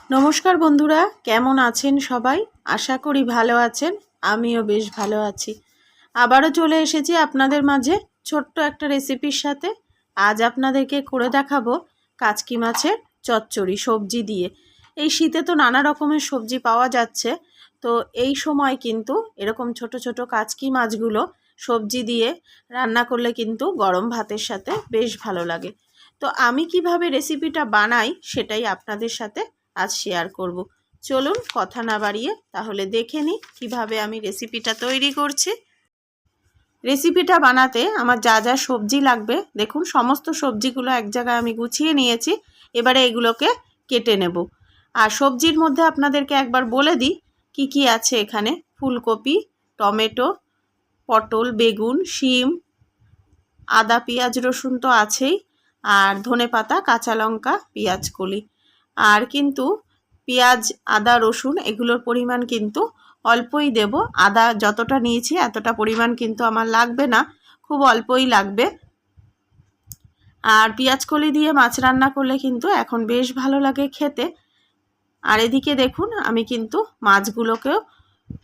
নমস্কার বন্ধুরা, কেমন আছেন সবাই? আশা করি ভালো আছেন। আমিও বেশ ভালো আছি। আবারও চলে এসেছি আপনাদের মাঝে ছোট্ট একটা রেসিপির সাথে। আজ আপনাদেরকে করে দেখাবো কাচকি মাছের চচ্চড়ি সবজি দিয়ে। এই শীতে তো নানা রকমের সবজি পাওয়া যাচ্ছে, তো এই সময় কিন্তু এরকম ছোট ছোট কাচকি মাছগুলো সবজি দিয়ে রান্না করলে কিন্তু গরম ভাতের সাথে বেশ ভালো লাগে। তো আমি কিভাবে রেসিপিটা বানাই সেটাই আপনাদের সাথে আজ শেয়ার করব। চলুন কথা না বাড়িয়ে তাহলে দেখে নিই কীভাবে আমি রেসিপিটা তৈরি করছি। রেসিপিটা বানাতে আমার যা যা সবজি লাগবে দেখুন, সমস্ত সবজিগুলো এক জায়গায় আমি গুছিয়ে নিয়েছি। এবারে এগুলোকে কেটে নেব। আর সবজির মধ্যে আপনাদেরকে একবার বলে দিই কি কি আছে এখানে: ফুলকপি, টমেটো, পটল, বেগুন, শিম, আদা, পেঁয়াজ, রসুন তো আছেই, আর ধনেপাতা, কাঁচা লঙ্কা, পেঁয়াজ কলি। আর কিন্তু পেঁয়াজ, আদা, রসুন এগুলোর পরিমাণ কিন্তু অল্পই দেব। আদা যতটা নিয়েছি এতটা পরিমাণ কিন্তু আমার লাগবে না, খুব অল্পই লাগবে। আর পেঁয়াজ কলি দিয়ে মাছ রান্না করলে কিন্তু এখন বেশ ভালো লাগে খেতে। আর এদিকে দেখুন আমি কিন্তু মাছগুলোকেও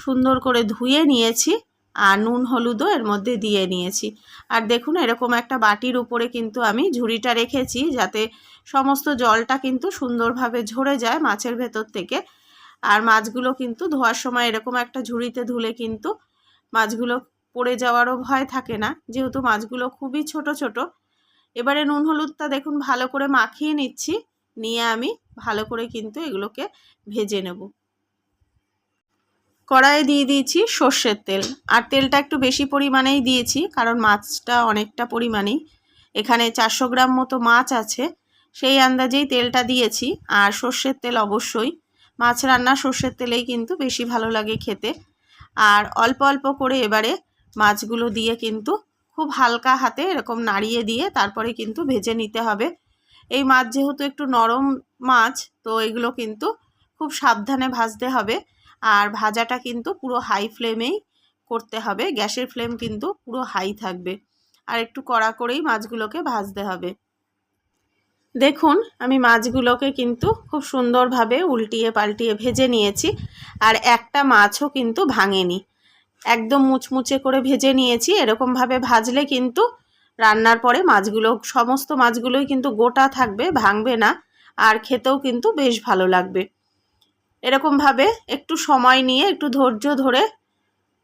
সুন্দর করে ধুয়ে নিয়েছি আর নুন হলুদও এর মধ্যে দিয়ে নিয়েছি। আর দেখুন এরকম একটা বাটির উপরে কিন্তু আমি ঝুড়িটা রেখেছি যাতে সমস্ত জলটা কিন্তু সুন্দরভাবে ঝরে যায় মাছের ভেতর থেকে। আর মাছগুলো কিন্তু ধোয়ার সময় এরকম একটা ঝুড়িতে ধুলে কিন্তু মাছগুলো পড়ে যাওয়ারও ভয় থাকে না, যেহেতু মাছগুলো খুবই ছোট ছোট। এবারে নুন হলুদটা দেখুন ভালো করে মাখিয়ে নিচ্ছি, নিয়ে আমি ভালো করে কিন্তু এগুলোকে ভেজে নেব। কড়াইয়ে দিয়ে দিয়েছি সর্ষের তেল, আর তেলটা একটু বেশি পরিমাণেই দিয়েছি কারণ মাছটা অনেকটা পরিমাণেই, এখানে 400 গ্রাম মতো মাছ আছে, সেই আন্দাজেই তেলটা দিয়েছি। আর সর্ষের তেল অবশ্যই, মাছ রান্না সর্ষের তেলেই কিন্তু বেশি ভালো লাগে খেতে। আর অল্প অল্প করে এবারে মাছগুলো দিয়ে কিন্তু খুব হালকা হাতে এরকম নাড়িয়ে দিয়ে তারপরে কিন্তু ভেজে নিতে হবে। এই মাছ যেহেতু একটু নরম মাছ, তো এগুলো কিন্তু খুব সাবধানে ভাজতে হবে। আর ভাজাটা কিন্তু পুরো হাই ফ্লেমেই করতে হবে, গ্যাসের ফ্লেম কিন্তু পুরো হাই থাকবে। আর একটু কড়া করেই মাছগুলোকে ভাজতে হবে। দেখুন আমি মাছগুলোকে কিন্তু খুব সুন্দরভাবে উল্টিয়ে পাল্টিয়ে ভেজে নিয়েছি, আর একটা মাছও কিন্তু ভাঙেনি, একদম মুচমুচে করে ভেজে নিয়েছি। এরকমভাবে ভাজলে কিন্তু রান্নার পরে মাছগুলো, সমস্ত মাছগুলোই কিন্তু গোটা থাকবে, ভাঙবে না, আর খেতেও কিন্তু বেশ ভালো লাগবে। এরকমভাবে একটু সময় নিয়ে একটু ধৈর্য ধরে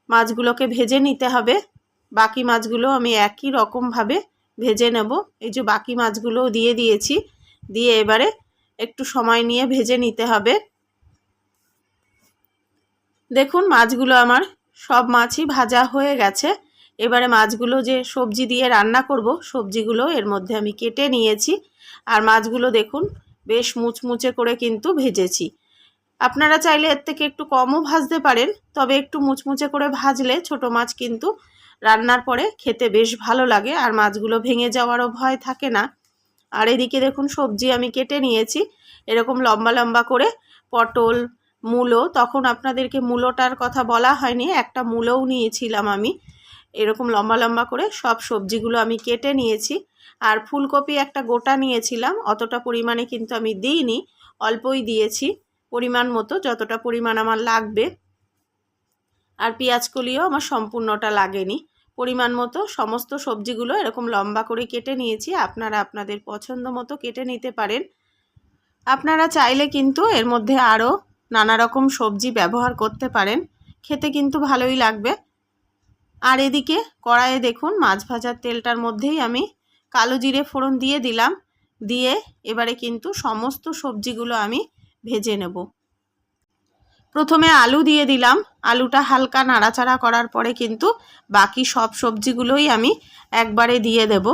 মাছগুলোকে ভেজে নিতে হবে। বাকি মাছগুলো আমি একই রকমভাবে ভেজে নেব। এই যে বাকি মাছগুলোও দিয়ে দিয়েছি, দিয়ে এবারে একটু সময় নিয়ে ভেজে নিতে হবে। দেখুন মাছগুলো আমার সব মাছই ভাজা হয়ে গেছে। এবারে মাছগুলো যে সবজি দিয়ে রান্না করব, সবজিগুলো এর মধ্যে আমি কেটে নিয়েছি। আর মাছগুলো দেখুন বেশ মুচমুচে করে কিন্তু ভেজেছি। আপনারা চাইলে এর থেকে একটু কমও ভাজতে পারেন, তবে একটু মুচমুচে করে ভাজলে ছোট মাছ কিন্তু রান্নার পরে খেতে বেশ ভালো লাগে, আর মাছগুলো ভেঙে যাওয়ারও ভয় থাকে না। আর এদিকে দেখুন সবজি আমি কেটে নিয়েছি এরকম লম্বা লম্বা করে। পটল, মূলো, তখন আপনাদেরকে মূলোটার কথা বলা হয়নি, একটা মূলোও নিয়েছিলাম আমি। এরকম লম্বা লম্বা করে সব সবজিগুলো আমি কেটে নিয়েছি। আর ফুলকপি একটা গোটা নিয়েছিলাম, অতটা পরিমাণে কিন্তু আমি দিইনি, অল্পই দিয়েছি, পরিমাণ মতো যতটা পরিমাণ আমার লাগবে। আর পেঁয়াজ কলিও আমার সম্পূর্ণটা লাগেনি, পরিমাণ মতো সমস্ত সবজিগুলো এরকম লম্বা করে কেটে নিয়েছি। আপনারা আপনাদের পছন্দ মতো কেটে নিতে পারেন। আপনারা চাইলে কিন্তু এর মধ্যে আরও নানা রকম সবজি ব্যবহার করতে পারেন, খেতে কিন্তু ভালোই লাগবে। আর এদিকে কড়াইয়ে দেখুন মাছ ভাজার তেলটার মধ্যেই আমি কালো জিরে ফোড়ন দিয়ে দিলাম, দিয়ে এবারে কিন্তু সমস্ত সবজিগুলো আমি ভেজে নেব। প্রথমে আলু দিয়ে দিলাম, আলুটা হালকা নাড়াচাড়া করার পরে কিন্তু বাকি সব সবজিগুলোই আমি একবারে দিয়ে দেব।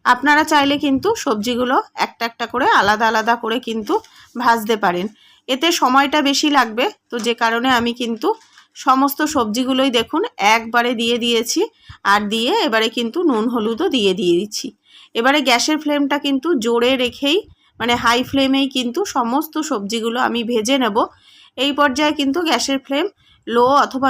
আপনারা চাইলে কিন্তু সবজিগুলো একটা একটা করে আলাদা আলাদা করে কিন্তু ভাজতে পারেন, এতে সময়টা বেশি লাগবে। তো যে কারণে আমি কিন্তু সমস্ত সবজিগুলোই দেখুন একবারে দিয়ে দিয়েছি। আর দিয়ে এবারে কিন্তু নুন হলুদও দিয়ে দিয়েছি। এবারে গ্যাসের ফ্লেমটা কিন্তু জোরে রেখেই, মানে হাই ফ্লেমেই কিন্তু সমস্ত সবজিগুলো আমি ভেজে নেব। এই পর্যায়ে কিন্তু গ্যাসের ফ্লেম লো অথবা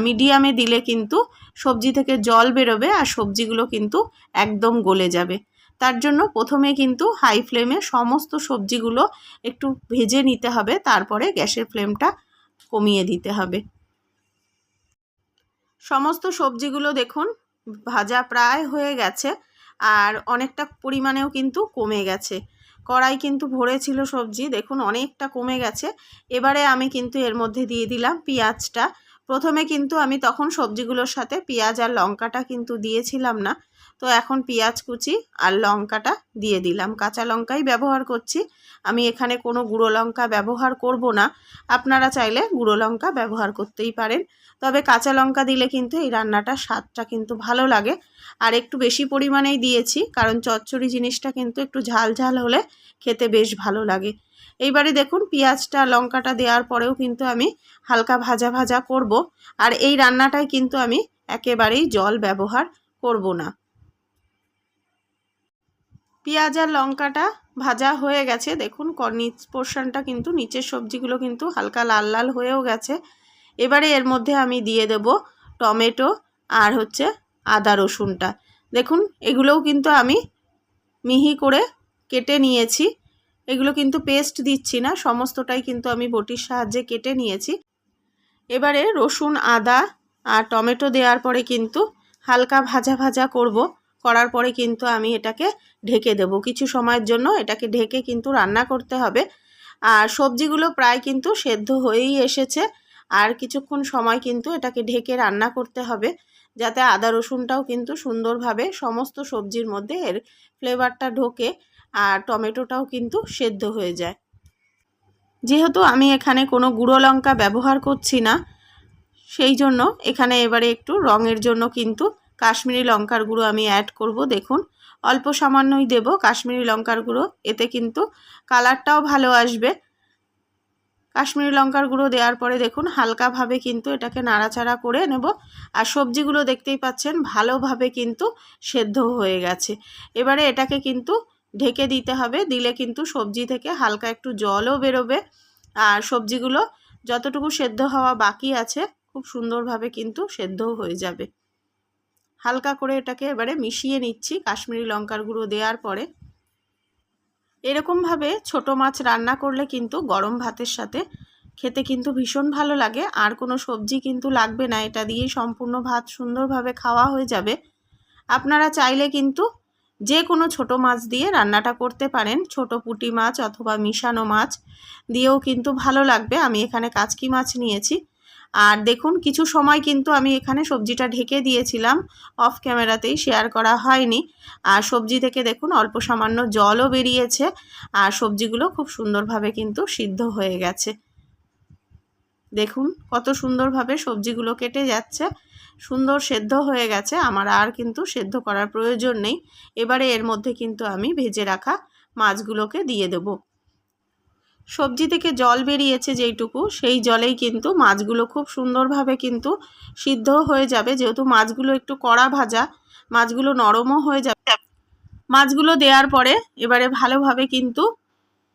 মিডিয়ামে দিলে কিন্তু সবজি থেকে জল বেরোবে আর সবজিগুলো কিন্তু একদম গলে যাবে। তার জন্য প্রথমে কিন্তু হাই ফ্লেমে সমস্ত সবজিগুলো একটু ভেজে নিতে হবে, তারপরে গ্যাসের ফ্লেমটা কমিয়ে দিতে হবে। সমস্ত সবজিগুলো দেখুন ভাজা প্রায় হয়ে গেছে, আর অনেকটা পরিমাণেও কিন্তু কমে গেছে। কড়াই কিন্তু ভরে ছিল সবজি, দেখুন অনেকটা কমে গেছে। এবারে আমি কিন্তু এর মধ্যে দিয়ে দিলাম পেঁয়াজটা। প্রথমে কিন্তু আমি তখন সবজিগুলোর সাথে পেঁয়াজ আর লঙ্কাটা কিন্তু দিয়েছিলাম না, তো এখন পেঁয়াজ কুচি আর লঙ্কাটা দিয়ে দিলাম। কাঁচা লঙ্কাই ব্যবহার করছি আমি, এখানে কোনো গুঁড়ো লঙ্কা ব্যবহার করব না। আপনারা চাইলে গুঁড়ো লঙ্কা ব্যবহার করতেই পারেন, তবে কাঁচা লঙ্কা দিলে কিন্তু এই রান্নাটার স্বাদটা কিন্তু ভালো লাগে। আর একটু বেশি পরিমাণেই দিয়েছি, কারণ চচ্চড়ি জিনিসটা কিন্তু একটু ঝাল ঝাল হলে খেতে বেশ ভালো লাগে। এইবারে দেখুন পেঁয়াজটা লঙ্কাটা দেওয়ার পরেও কিন্তু আমি হালকা ভাজা ভাজা করব, আর এই রান্নাটায় কিন্তু আমি একেবারেই জল ব্যবহার করব না। পেঁয়াজ আর লঙ্কাটা ভাজা হয়ে গেছে, দেখুন নিচ পোর্শনটা কিন্তু নিচের সবজিগুলো কিন্তু হালকা লাল লাল হয়েও গেছে। এবারে এর মধ্যে আমি দিয়ে দেব টমেটো আর আদা রসুনটা। দেখুন এগুলোও কিন্তু আমি মিহি করে কেটে নিয়েছি, এগুলো কিন্তু পেস্ট দিচ্ছি না, সমস্তটাই কিন্তু আমি বটির সাহায্যে কেটে নিয়েছি। এবারে রসুন আদা আর টমেটো দেওয়ার পরে কিন্তু হালকা ভাজা ভাজা করার পরে কিন্তু আমি এটাকে ঢেকে দেব। কিছু সময়ের জন্য এটাকে ঢেকে কিন্তু রান্না করতে হবে। আর সবজিগুলো প্রায় কিন্তু সেদ্ধ হয়েই এসেছে, আর কিছুক্ষণ সময় কিন্তু এটাকে ঢেকে রান্না করতে হবে, যাতে আদা রসুনটাও কিন্তু সুন্দরভাবে সমস্ত সবজির মধ্যে এর ফ্লেভারটা ঢোকে আর টমেটোটাও কিন্তু সেদ্ধ হয়ে যায়। যেহেতু আমি এখানে কোনো গুঁড়ো লঙ্কা ব্যবহার করছি না, সেই জন্য এখানে এবারে একটু রঙের জন্য কিন্তু কাশ্মীরি লঙ্কার গুঁড়ো আমি অ্যাড করব। দেখুন অল্প সামান্যই দেব কাশ্মীরি লঙ্কার গুঁড়ো, এতে কিন্তু কালারটাও ভালো আসবে। কাশ্মীরি লঙ্কার গুঁড়ো দেওয়ার পরে দেখুন হালকাভাবে কিন্তু এটাকে নাড়াচাড়া করে নেব। আর সবজিগুলো দেখতেই পাচ্ছেন ভালোভাবে কিন্তু সেদ্ধ হয়ে গেছে। এবারে এটাকে কিন্তু ঢেকে দিতে হবে, দিলে কিন্তু সবজি থেকে হালকা একটু জলও বেরোবে, আর সবজিগুলো যতটুকু সেদ্ধ হওয়া বাকি আছে খুব সুন্দরভাবে কিন্তু সেদ্ধও হয়ে যাবে। হালকা করে এটাকে এবারে মিশিয়ে নিচ্ছি কাশ্মীরি লঙ্কার গুঁড়ো দেওয়ার পরে। এরকমভাবে ছোট মাছ রান্না করলে কিন্তু গরম ভাতের সাথে খেতে কিন্তু ভীষণ ভালো লাগে, আর কোনো সবজি কিন্তু লাগবে না, এটা দিয়েই সম্পূর্ণ ভাত সুন্দরভাবে খাওয়া হয়ে যাবে। আপনারা চাইলে কিন্তু যে কোনো ছোট মাছ দিয়ে রান্নাটা করতে পারেন, ছোট পুঁটি মাছ অথবা মিশানো মাছ দিয়েও কিন্তু ভালো লাগবে। আমি এখানে কাচকি মাছ নিয়েছি। আর দেখুন কিছু সময় কিন্তু আমি এখানে সবজিটা ঢেকে দিয়েছিলাম, অফ ক্যামেরাতেই শেয়ার করা হয়নি। আর সবজি থেকে দেখুন অল্প সামান্য জলও বেরিয়েছে, আর সবজিগুলো খুব সুন্দরভাবে কিন্তু সিদ্ধ হয়ে গেছে। দেখুন কত সুন্দরভাবে সবজিগুলো কেটে যাচ্ছে, সুন্দর সেদ্ধ হয়ে গেছে, আমার আর কিন্তু সেদ্ধ করার প্রয়োজন নেই। এবারে এর মধ্যে কিন্তু আমি ভেজে রাখা মাছগুলোকে দিয়ে দেব। সবজি থেকে জল বেরিয়েছে যেইটুকু, সেই জলেই কিন্তু মাছগুলো খুব সুন্দরভাবে কিন্তু সিদ্ধ হয়ে যাবে। যেহেতু মাছগুলো একটু কড়া ভাজা, মাছগুলো নরমও হয়ে যাবে। মাছগুলো দেওয়ার পরে এবারে ভালোভাবে কিন্তু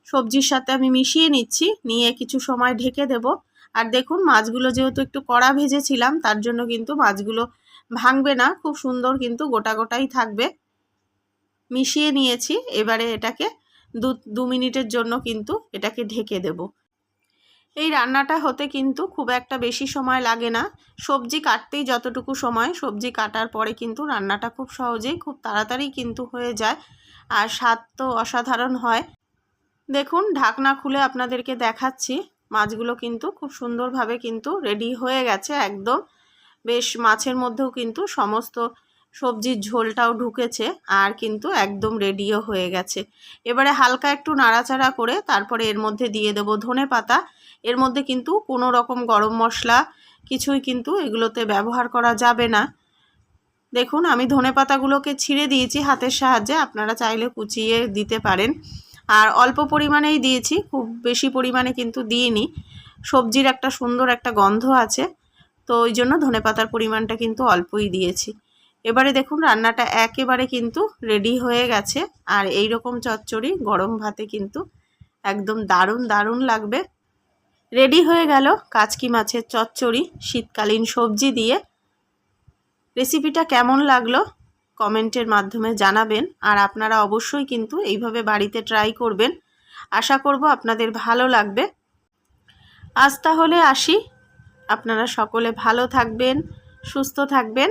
সবজির সাথে আমি মিশিয়ে নিচ্ছি, নিয়ে কিছু সময় ঢেকে দেব। আর দেখুন মাছগুলো যেহেতু একটু কড়া ভেজেছিলাম, তার জন্য কিন্তু মাছগুলো ভাঙবে না, খুব সুন্দর কিন্তু গোটা গোটাই থাকবে। মিশিয়ে নিয়েছি, এবারে এটাকে দু মিনিটের জন্য কিন্তু এটাকে ঢেকে দেব। এই রান্নাটা হতে কিন্তু খুব একটা বেশি সময় লাগে না, সবজি কাটতেই যতটুকু সময়, সবজি কাটার পরে কিন্তু রান্নাটা খুব সহজেই খুব তাড়াতাড়ি কিন্তু হয়ে যায়, আর স্বাদ তো অসাধারণ হয়। দেখুন ঢাকনা খুলে আপনাদেরকে দেখাচ্ছি, মাছগুলো কিন্তু খুব সুন্দরভাবে কিন্তু রেডি হয়ে গেছে একদম। বেশ মাছের মধ্যেও কিন্তু সমস্ত সবজির ঝোলটাও ঢুকেছে, আর কিন্তু একদম রেডিও হয়ে গেছে। এবারে হালকা একটু নাড়াচাড়া করে তারপরে এর মধ্যে দিয়ে দেবো ধনেপাতা। এর মধ্যে কিন্তু কোনো রকম গরম মশলা কিছুই কিন্তু এগুলোতে ব্যবহার করা যাবে না। দেখুন আমি ধনেপাতাগুলোকে ছিঁড়ে দিয়েছি হাতের সাহায্যে, আপনারা চাইলে কুচিয়ে দিতে পারেন। আর অল্প পরিমাণেই দিয়েছি, খুব বেশি পরিমাণে কিন্তু দিইনি, সবজির একটা সুন্দর একটা গন্ধ আছে, তো ওই জন্য ধনেপাতার পরিমাণটা কিন্তু অল্পই দিয়েছি। এবারে দেখুন রান্নাটা একেবারে কিন্তু রেডি হয়ে গেছে, আর এই রকম চচ্চড়ি গরম ভাতে কিন্তু একদম দারুণ দারুণ লাগবে। রেডি হয়ে গেল কাচকি মাছের চচ্চড়ি শীতকালীন সবজি দিয়ে। রেসিপিটা কেমন লাগলো কমেন্টের মাধ্যমে জানাবেন। আর আপনারা অবশ্যই কিন্তু এইভাবে বাড়িতে ট্রাই করবেন। আশা করব আপনাদের ভালো লাগবে। আজ তাহলে আসি। আপনারা সকলে ভালো থাকবেন, সুস্থ থাকবেন।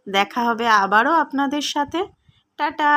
দেখা হবে আবারও আপনাদের সাথে। টাটা।